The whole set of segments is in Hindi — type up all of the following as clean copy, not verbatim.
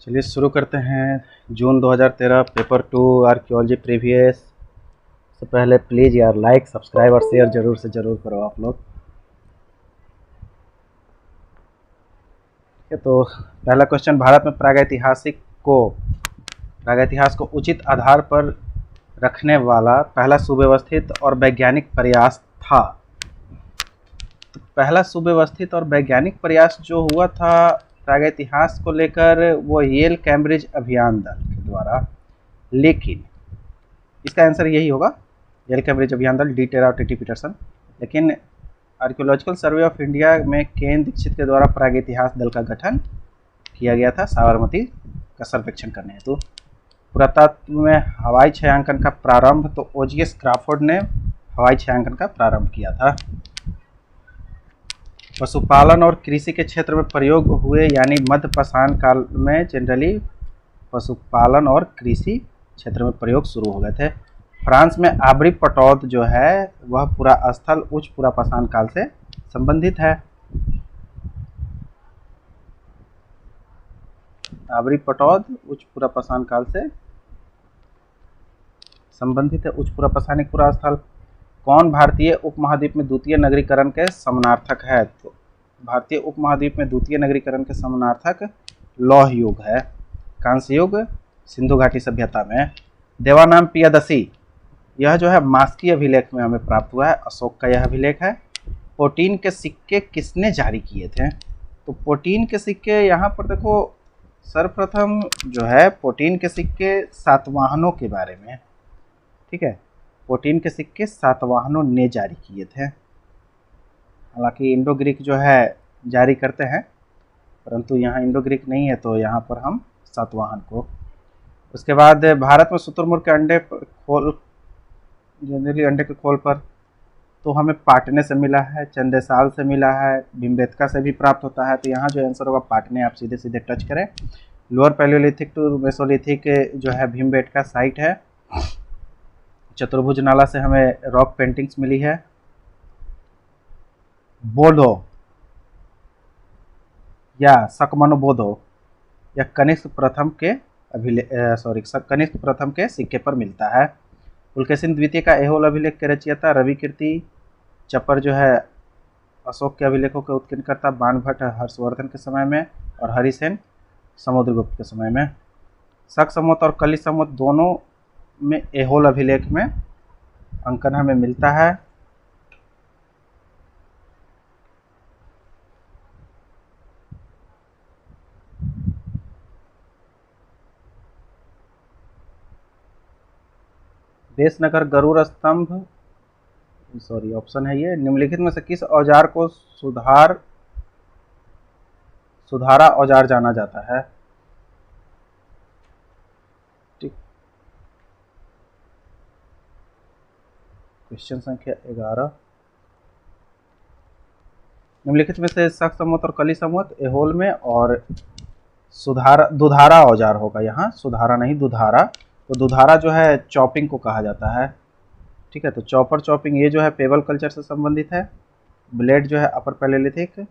चलिए शुरू करते हैं। जून 2013 पेपर 2 आर्कियोलॉजी प्रीवियस। से पहले प्लीज़ यार लाइक सब्सक्राइब और शेयर ज़रूर से ज़रूर करो आप लोग। ठीक है, तो पहला क्वेश्चन, भारत में प्रागैतिहास को उचित आधार पर रखने वाला पहला सुव्यवस्थित और वैज्ञानिक प्रयास था। तो पहला सुव्यवस्थित और वैज्ञानिक प्रयास जो हुआ था प्रागैतिहास को लेकर, वो येल कैम्ब्रिज अभियान दल के द्वारा। लेकिन इसका आंसर यही होगा, येल कैम्ब्रिज अभियान दल, डी टेरा और टी टी पीटरसन। लेकिन आर्कियोलॉजिकल सर्वे ऑफ इंडिया में केन दीक्षित के द्वारा प्रागैतिहास दल का गठन किया गया था साबरमती का सर्वेक्षण करने हेतु। पुरातत्व में हवाई छायांकन का प्रारंभ तो ओजीएस क्राफोर्ड ने हवाई छायांकन का प्रारंभ किया था। पशुपालन और कृषि के क्षेत्र में प्रयोग हुए, यानी मध्य पाषाण काल में जनरली पशुपालन और कृषि क्षेत्र में प्रयोग शुरू हो गए थे। फ्रांस में आबरी पटौद जो है वह पूरा स्थल उच्च पूरा पाषाण काल से संबंधित है। आबरी पटौद उच्च पूरा पाषाण काल से संबंधित है। उच्च पूरा पाषाणिक पूरा स्थल। कौन भारतीय उपमहाद्वीप में द्वितीय नगरीकरण के समानार्थक है? तो भारतीय उपमहाद्वीप में द्वितीय नगरीकरण के समानार्थक लौह युग है। कांस्य युग सिंधु घाटी सभ्यता में। देवानाम पियादसी, यह जो है मास्की अभिलेख में हमें प्राप्त हुआ है। अशोक का यह अभिलेख है। पोटीन के सिक्के किसने जारी किए थे? तो पोटीन के सिक्के यहाँ पर देखो, सर्वप्रथम जो है पोटीन के सिक्के सातवाहनों के बारे में, ठीक है, पोटीन के सिक्के सातवाहनों ने जारी किए थे। हालांकि इंडो ग्रीक जो है जारी करते हैं, परंतु यहाँ इंडो ग्रीक नहीं है, तो यहाँ पर हम सातवाहन को। उसके बाद भारत में शुतुरमुर्ग के अंडे खोल, जनरली अंडे के खोल पर तो हमें पाटने से मिला है, चंदेसाल से मिला है, भीमबेटका से भी प्राप्त होता है। तो यहाँ जो आंसर होगा पाटने, आप सीधे सीधे टच करें। लोअर पैलियोलिथिक टू मेसोलिथिक जो है भीमबेटका साइट है। चतुर्भुज नाला से हमें रॉक पेंटिंग्स मिली है। बोधो या सकमनोबोधो या कनिष्क प्रथम के कनिष्क प्रथम के सिक्के पर मिलता है। पुलकेशिन द्वितीय का एहोल अभिलेख के रचयिता रवि कीर्ति चपर जो है अशोक के अभिलेखों के उत्कीर्णकर्ता बाणभट्ट हर्षवर्धन के समय में, और हरिसेन समुद्रगुप्त के समय में। शक सम्वत और कली सम्वत दोनों में एहोल अभिलेख में अंकन हमें मिलता है। देशनगर गरुड़ स्तंभ, ऑप्शन है ये, निम्नलिखित में से किस औजार को सुधारा औजार जाना जाता है? ठीक, क्वेश्चन संख्या 11। निम्नलिखित में से शक सम्वत और कली सम्वत एहोल में, और दुधारा औजार होगा यहाँ, सुधारा नहीं दुधारा। तो दुधारा जो है चॉपिंग को कहा जाता है, ठीक है। तो चॉपर चॉपिंग ये जो है पेबल कल्चर से संबंधित है। ब्लेड जो है अपर पैलेलिथिक,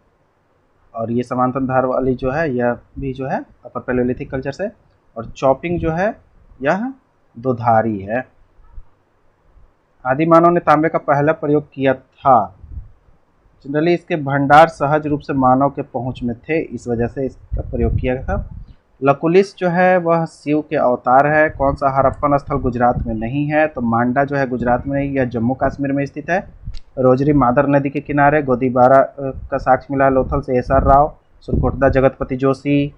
और ये समांतर धार वाली जो है यह भी जो है अपर पैलेलिथिक कल्चर से, और चॉपिंग जो है यह दुधारी है। आदि मानव ने तांबे का पहला प्रयोग किया था। जनरली इसके भंडार सहज रूप से मानव के पहुंच में थे, इस वजह से इसका प्रयोग किया गया था। लकुलिस जो है वह शिव के अवतार है। कौन सा हड़प्पन स्थल गुजरात में नहीं है? तो मांडा जो है गुजरात में नहीं, यह जम्मू कश्मीर में स्थित है। रोजरी मादर नदी के किनारे। गोदीबारा का साक्ष्य मिला लोथल से एसआर राव। सुरकोटदा जगतपति जोशी।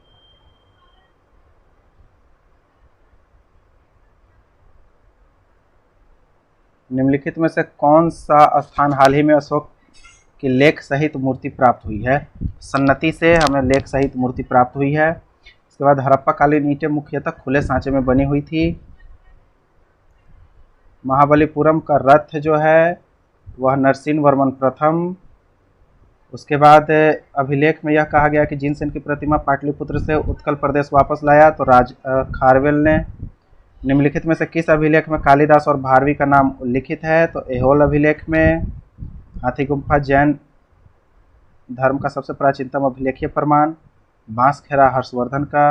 निम्नलिखित में से कौन सा स्थान हाल ही में अशोक की लेख सहित मूर्ति प्राप्त हुई है? सन्नति से हमें लेख सहित मूर्ति प्राप्त हुई है। इसके बाद हड़प्पा कालीन ईंटें मुख्यतः खुले सांचे में बनी हुई थी। महाबलीपुरम का रथ जो है वह नरसिंह वर्मन प्रथम। उसके बाद अभिलेख में यह कहा गया कि जिनसेन की प्रतिमा पाटलिपुत्र से उत्कल प्रदेश वापस लाया, तो राज खारवेल ने। निम्नलिखित में से किस अभिलेख में कालिदास और भारवी का नाम उल्लिखित है? तो एहोल अभिलेख में। हाथी गुम्फा जैन धर्म का सबसे प्राचीनतम अभिलेखीय प्रमाण। बांसखेड़ा हर्षवर्धन का।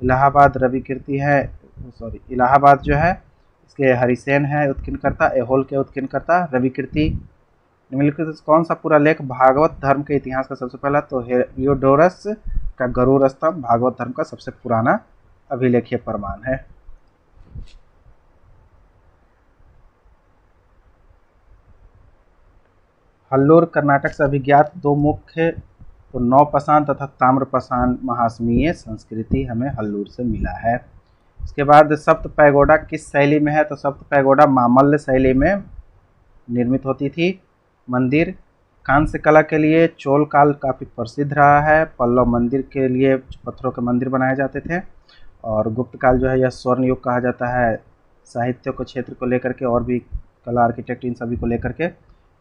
इलाहाबाद रवि कीर्ति है, सॉरी इलाहाबाद जो है इसके हरिसेन है उत्कीर्णकर्ता, ऐहोल के उत्कीर्णकर्ता रवि कीर्ति। निम्नलिखित में से कौन सा पूरा लेख भागवत धर्म के इतिहास का सबसे पहला? तो हेलियोडोरस का गरुड़ स्तंभ भागवत धर्म का सबसे पुराना अभिलेखीय प्रमाण है। हल्लूर कर्नाटक से अभिज्ञात दो मुख्य तो नौपाषाण तथा ताम्रपाषाण महासमीय संस्कृति हमें हल्लूर से मिला है। इसके बाद सप्त पैगोडा किस शैली में है? तो सप्त पैगोडा मामल्ल शैली में निर्मित होती थी। मंदिर कांस्य कला के लिए चोल काल काफ़ी प्रसिद्ध रहा है। पल्लव मंदिर के लिए पत्थरों के मंदिर बनाए जाते थे। और गुप्त काल जो है यह स्वर्ण युग कहा जाता है, साहित्य को क्षेत्र को लेकर के और भी कला आर्किटेक्ट इन सभी को लेकर के।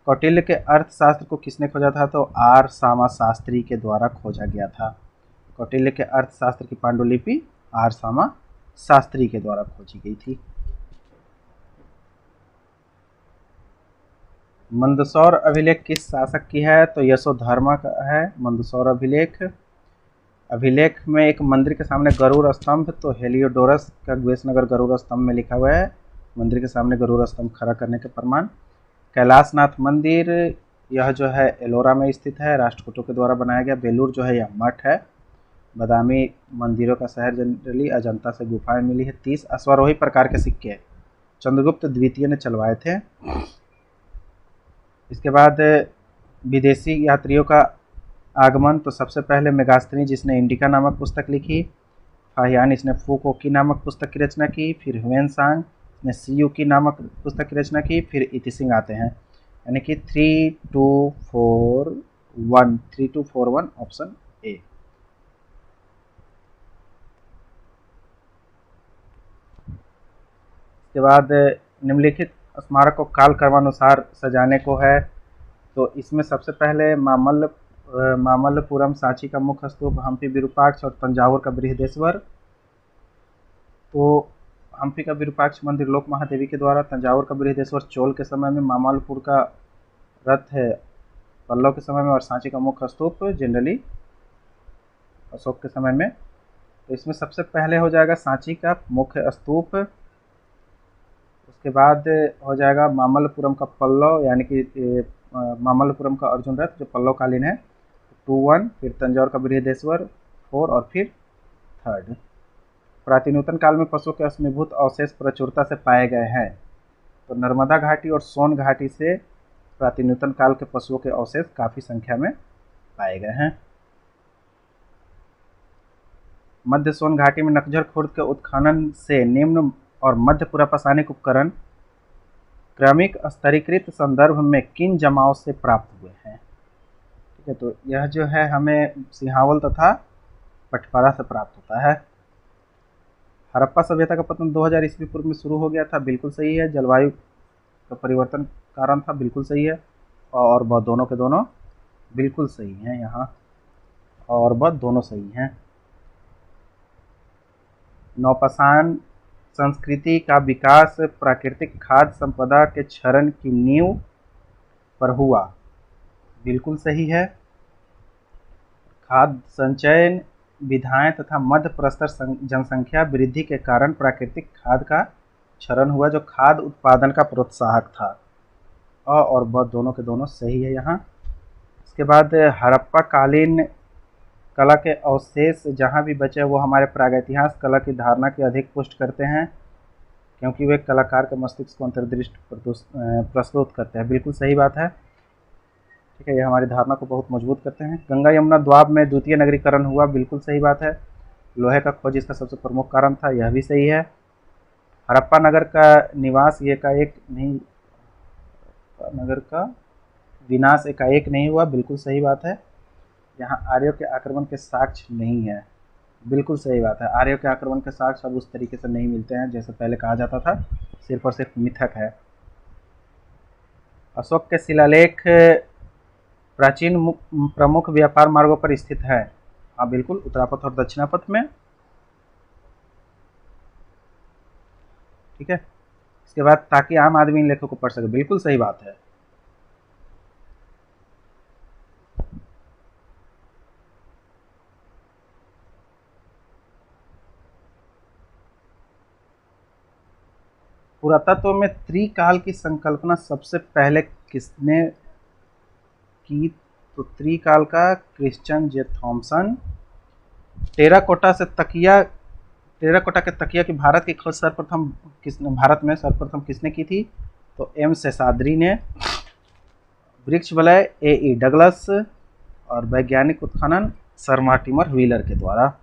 कौटिल्य के अर्थशास्त्र को किसने खोजा था? तो आर सामा शास्त्री के द्वारा खोजा गया था। कौटिल्य के अर्थशास्त्र की पांडुलिपि आर सामा शास्त्री के द्वारा खोजी गई थी। मंदसौर अभिलेख किस शासक की है? तो यशोधर्मा का है मंदसौर अभिलेख। अभिलेख में एक मंदिर के सामने गरुड़ स्तंभ, तो हेलियोडोरस का ग्वेशनगर गरुड़ स्तंभ में लिखा हुआ है मंदिर के सामने गरुड़ स्तंभ खड़ा करने के प्रमाण। कैलाशनाथ मंदिर यह जो है एलोरा में स्थित है, राष्ट्रकूटों के द्वारा बनाया गया। बेलूर जो है यह मठ है। बादामी मंदिरों का शहर जनरली अजंता से गुफाएं मिली है। 30 अश्वारोही प्रकार के सिक्के चंद्रगुप्त द्वितीय ने चलवाए थे। इसके बाद विदेशी यात्रियों का आगमन, तो सबसे पहले मेगास्थनी जिसने इंडिका नामक पुस्तक लिखी, फाहियान इसने फूकोकी नामक पुस्तक की रचना की, फिर ह्वेनसांग ने सीयूकी नामक पुस्तक की रचना की, फिर इतिसिंग आते हैं। यानी कि 3241 ऑप्शन ए। इसके बाद निम्नलिखित स्मारक को काल क्रमानुसार सजाने को है, तो इसमें सबसे पहले मामल्लपुरम सांची का मुख्य स्तूप, हम्पी विरूपाक्ष और तंजावुर का बृहदेश्वर। तो हम्पी का विरूपाक्ष मंदिर लोक महादेवी के द्वारा, तंजावुर का बृहदेश्वर चोल के समय में, मामल्लपुर का रथ है पल्लव के समय में, और सांची का मुख्य स्तूप जनरली अशोक के समय में। तो इसमें सबसे पहले हो जाएगा सांची का मुख्य स्तूप। उसके बाद हो जाएगा मामल्लपुरम का पल्लव, यानी कि मामल्लपुरम का अर्जुन रथ जो पल्लव कालीन है 21, फिर तंजौर का बृहदेश्वर 4 और फिर 3rd। प्राचीनतन काल में पशुओं के अश्मीभूत अवशेष प्रचुरता से पाए गए हैं, तो नर्मदा घाटी और सोन घाटी से प्राचीनतन काल के पशुओं के अवशेष काफ़ी संख्या में पाए गए हैं। मध्य सोन घाटी में नकझर खुर्द के उत्खनन से निम्न और मध्य पुरापाषाणिक उपकरण क्रमिक स्तरीकृत संदर्भ में किन जमाओं से प्राप्त हुए हैं? ठीक है, तो यह जो है हमें सिंहावल तथा पटवारा से प्राप्त होता है। हड़प्पा सभ्यता का पतन 2000 ईस्वी पूर्व में शुरू हो गया था, बिल्कुल सही है। जलवायु का परिवर्तन कारण था, बिल्कुल सही है। और वह दोनों के दोनों बिल्कुल सही हैं यहाँ, और वह दोनों सही हैं। नौपाषाण संस्कृति का विकास प्राकृतिक खाद्य संपदा के क्षरण की नींव पर हुआ, बिल्कुल सही है। खाद्य संचयन विधाएं तथा मध्य प्रस्तर जनसंख्या वृद्धि के कारण प्राकृतिक खाद्य का क्षरण हुआ, जो खाद्य उत्पादन का प्रोत्साहक था। और वह दोनों के दोनों सही है यहाँ। इसके बाद हड़प्पा कालीन कला के अवशेष जहाँ भी बचे वो हमारे प्रागैतिहासिक कला की धारणा की अधिक पुष्ट करते हैं, क्योंकि वे कलाकार के मस्तिष्क को अंतर्दृष्टि प्रस्तुत करते हैं, बिल्कुल सही बात है। ठीक है, ये हमारी धारणा को बहुत मजबूत करते हैं। गंगा यमुना द्वाब में द्वितीय नगरीकरण हुआ, बिल्कुल सही बात है। लोहे का खोज इसका सबसे प्रमुख कारण था, यह भी सही है। हड़प्पा नगर का निवास एकाएक नहीं, नगर का विनाश एकाएक नहीं हुआ, बिल्कुल सही बात है। यहाँ आर्यों के आक्रमण के साक्ष्य नहीं है, बिल्कुल सही बात है। आर्यों के आक्रमण के साक्ष्य अब उस तरीके से नहीं मिलते हैं जैसे पहले कहा जाता था, सिर्फ और सिर्फ मिथक है। अशोक के शिलालेख प्राचीन प्रमुख व्यापार मार्गों पर स्थित है, हाँ बिल्कुल, उत्तरापथ और दक्षिणापथ में। ठीक है, इसके बाद ताकि आम आदमी इन लेखों को पढ़ सके, बिल्कुल सही बात है। पुरातत्व में त्रिकाल की संकल्पना सबसे पहले किसने की? तो त्रिकाल का क्रिश्चियन जे थॉमसन। टेराकोटा के तकिया की भारत की खोज भारत में सर्वप्रथम किसने की थी? तो एम शेषाद्री ने। वृक्ष वलय ए ई डगलस और वैज्ञानिक उत्खनन सर मॉर्टिमर व्हीलर के द्वारा।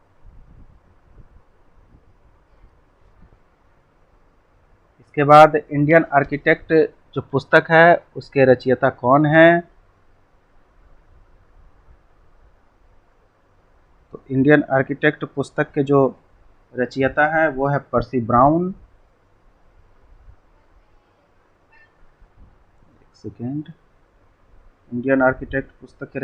इसके बाद इंडियन आर्किटेक्ट जो पुस्तक है उसके रचयिता कौन है? तो इंडियन आर्किटेक्ट पुस्तक के जो रचयिता है वो है पर्सी ब्राउन। एक सेकेंड, इंडियन आर्किटेक्ट पुस्तक के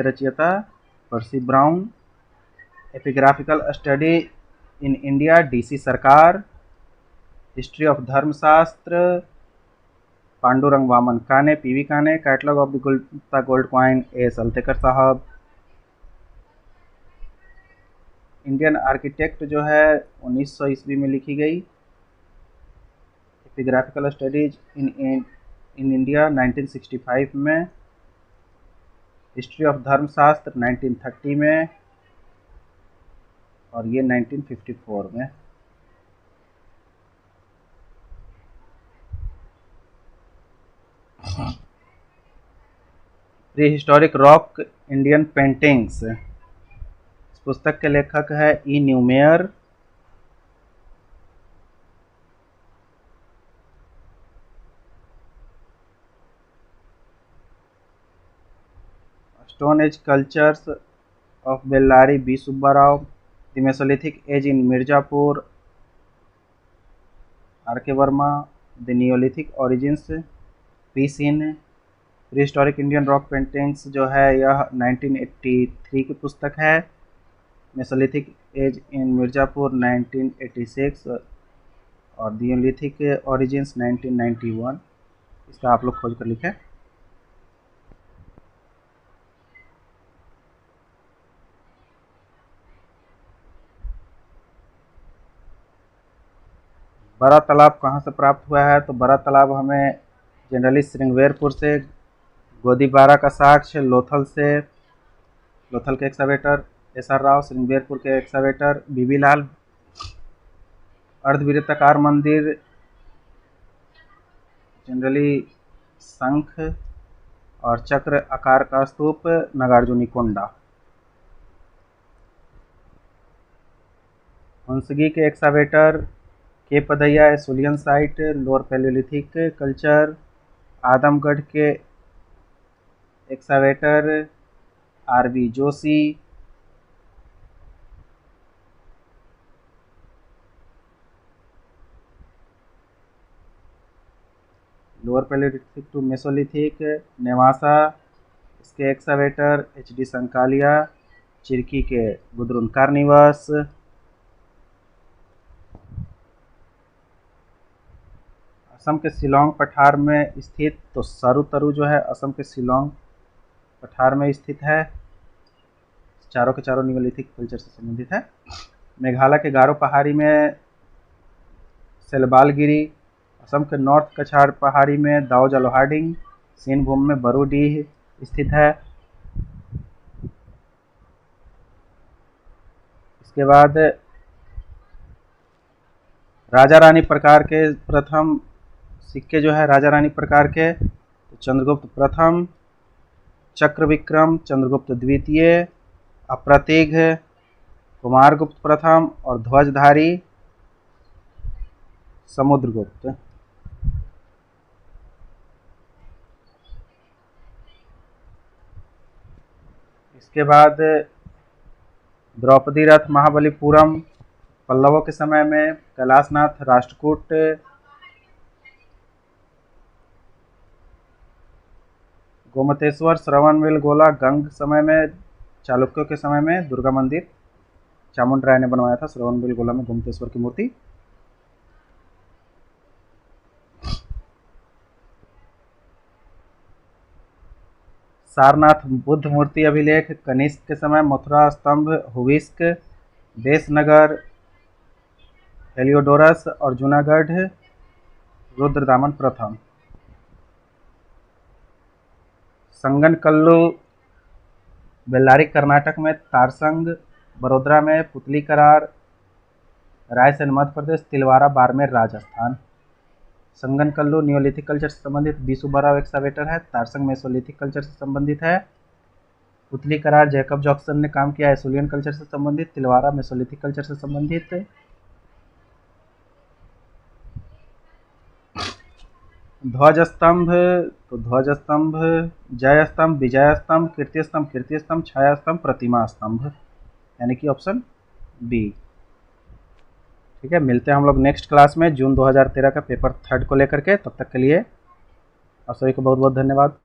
रचयिता Percy Brown. Epigraphical study in India D C Sircar. History of Dharmashastra Pandurang Vaman Kane P V Kane. Catalogue of the Gupta gold coin A Altekar साहब। इंडियन आर्किटेक्ट जो है 1900 ईस्वी में लिखी गई। एपिग्राफिकल स्टडीज इन इंडिया 1965 में। हिस्ट्री ऑफ धर्मशास्त्र 1930 में और ये 1954 में। Prehistoric rock Indian paintings, इस पुस्तक के लेखक है E Neumayer. Stone age cultures of Bellary B Subbarao. The mesolithic age in Mirzapur R K Verma. The neolithic origins P सिन। Prehistoric Indian rock paintings जो है यह 1983 की पुस्तक है। मेसोलिथिक एज इन मिर्जापुर 1986 और नियोलिथिक ओरिजिन्स 1991। इसका आप लोग खोज कर लिखें। बड़ा तालाब कहाँ से प्राप्त हुआ है? तो बड़ा तालाब हमें जनरली श्रृंगवेरपुर से। गोदीबारा का साक्ष्य लोथल से। लोथल के excavator S R Rao. Shringverpur के एक्सकवेटर बीबी लाल। अर्धवृत्ताकार मंदिर जनरली शंख और चक्र आकार का स्तूप नागार्जुनिकोंडा। हुंसगी के excavator K Paddayya Acheulian site lower palaeolithic culture. Adamgarh के excavator R B Joshi. Lower palaeolithic to mesolithic Nevasa, इसके excavator H D Sankalia. Chirki के गुदरुन कार्निवस। असम के शिलोंग पठार में स्थित, तो सरुतरु जो है असम के शिलोंग पठार में स्थित है। चारों के चारों नियोलिथिक कल्चर से संबंधित है। मेघालय के गारो पहाड़ी में सेलबालगिरी। असम के नॉर्थ कछाड़ पहाड़ी में दाओ जलोहार्डिंग। सिनभूम में बरूडीह स्थित है। इसके बाद राजा रानी प्रकार के प्रथम सिक्के जो है राजा रानी प्रकार के, तो चंद्रगुप्त प्रथम, चक्रविक्रम, चंद्रगुप्त द्वितीय, अप्रतिघ, कुमारगुप्त प्रथम और ध्वजधारी समुद्रगुप्त। इसके बाद द्रौपदी रथ महाबलीपुरम पल्लवों के समय में। कैलाशनाथ राष्ट्रकूट गोमतेश्वर श्रवणबेलगोला गंग समय में। चालुक्यों के समय में दुर्गा मंदिर चामुंड राय ने बनवाया था श्रवणबेलगोला में गोमतेश्वर की मूर्ति। सारनाथ बुद्ध मूर्ति अभिलेख, कनिष्क के समय, मथुरा स्तंभ, हुविस्क, देशनगर, हेलियोडोरस और जूनागढ़ रुद्रदामन प्रथम। संगनकल्लू बेल्लारी कर्नाटक में, तारसंग बड़ोदरा में, पुतली करार रायसेन मध्य प्रदेश, तिलवारा बाड़मेर राजस्थान। संगनकल्लू नियोलिथिक कल्चर से संबंधित बीसुबराव एक्सावेटर है, तारसंग मेसोलिथिक कल्चर से संबंधित है, पुतली करार जैकब जॉक्सन ने काम किया एसुलियन कल्चर से संबंधित, तिलवारा मेसोलिथिक कल्चर से संबंधित। ध्वज स्तंभ, तो ध्वज स्तंभ, जय स्तंभ, विजय स्तंभ, कीर्ति स्तंभ, कीर्ति स्तंभ, छाया स्तंभ, प्रतिमा स्तंभ, यानी कि ऑप्शन बी। ठीक है, मिलते हैं हम लोग नेक्स्ट क्लास में जून 2013 का पेपर 3 को लेकर के। तब तक के लिए आप सभी को बहुत बहुत धन्यवाद।